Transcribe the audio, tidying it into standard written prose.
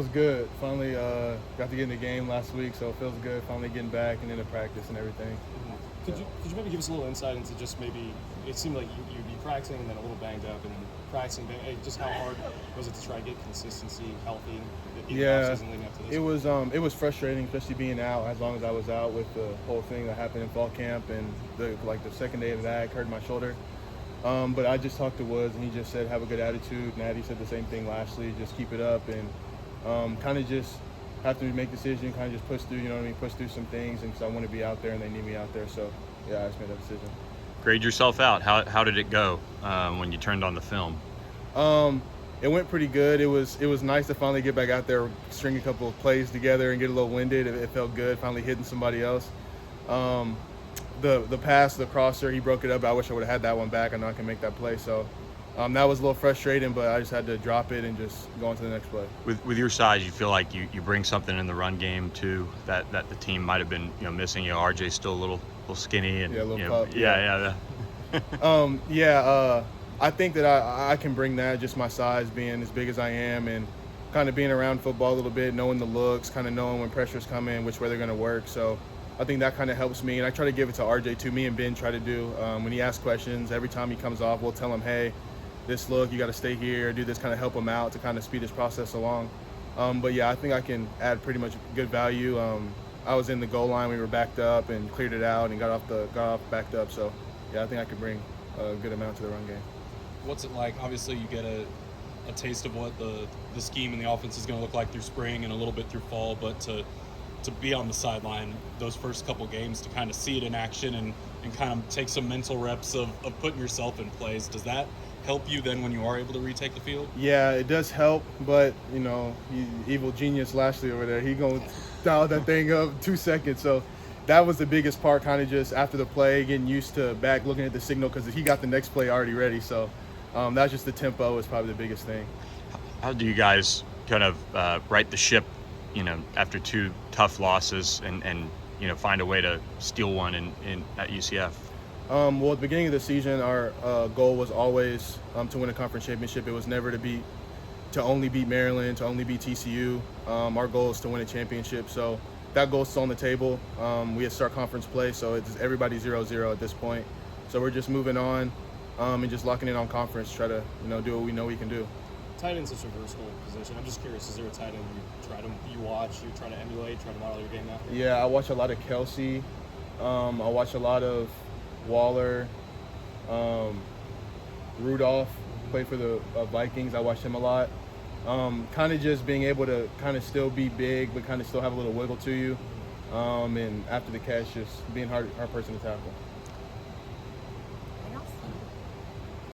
It was good. Finally got to get in the game last week, so it feels good finally getting back and into practice and everything. Could you maybe give us a little insight into just maybe, it seemed like you'd be practicing and then a little banged up and then practicing, just how hard was it to try to get consistency, healthy, off-season leading up to this? It was frustrating, especially being out as long as I was out with the whole thing that happened in fall camp, and the second day of that, I hurt my shoulder. But I just talked to Woods, and he just said have a good attitude. Natty said the same thing lastly, just keep it up, and kind of just have to make decisions, kind of just push through, you know what I mean, push through some things, and because I want to be out there and they need me out there. So, yeah, I just made that decision. Grade yourself out. How did it go when you turned on the film? It went pretty good. It was nice to finally get back out there, string a couple of plays together and get a little winded. It felt good, finally hitting somebody else. The pass, the crosser, he broke it up. I wish I would have had that one back. I know I can make that play. So that was a little frustrating, but I just had to drop it and just go on to the next play. With your size, you feel like you bring something in the run game too that the team might have been missing. RJ's still a little skinny and yeah, a little pup. I think that I can bring that, just my size, being as big as I am, and kind of being around football a little bit, knowing the looks, kind of knowing when pressure's coming, which way they're going to work. So I think that kind of helps me, and I try to give it to RJ too. Me and Ben try to do when he asks questions. Every time he comes off, we'll tell him, hey, this look, you got to stay here, do this, kind of help him out to kind of speed his process along. But yeah, I think I can add pretty much good value. I was in the goal line, we were backed up and cleared it out and got off backed up. So yeah, I think I could bring a good amount to the run game. What's it like? Obviously, you get a taste of what the scheme and the offense is going to look like through spring and a little bit through fall, but to be on the sideline those first couple games, to kind of see it in action and kind of take some mental reps of putting yourself in plays, does that help you then when you are able to retake the field? Yeah, it does help, but evil genius Lashley over there, he gonna dial that thing up 2 seconds. So that was the biggest part, kind of just after the play, getting used to back, looking at the signal, because he got the next play already ready. So that's just the tempo is probably the biggest thing. How do you guys kind of right the ship, after two tough losses and find a way to steal one at UCF? Well, at the beginning of the season, our goal was always to win a conference championship. It was never to only beat Maryland, to only beat TCU. Our goal is to win a championship. So that goal is still on the table. We had start conference play, so it's everybody 0-0 at this point. So we're just moving on and just locking in on conference, try to do what we know we can do. Tight end's such a versatile position. I'm just curious, is there a tight end you watch, you try to emulate, try to model your game after? Yeah, I watch a lot of Kelsey. I watch a lot of Waller. Rudolph played for the Vikings. I watched him a lot. Kind of just being able to kind of still be big, but kind of still have a little wiggle to you. And after the catch, just being hard person to tackle.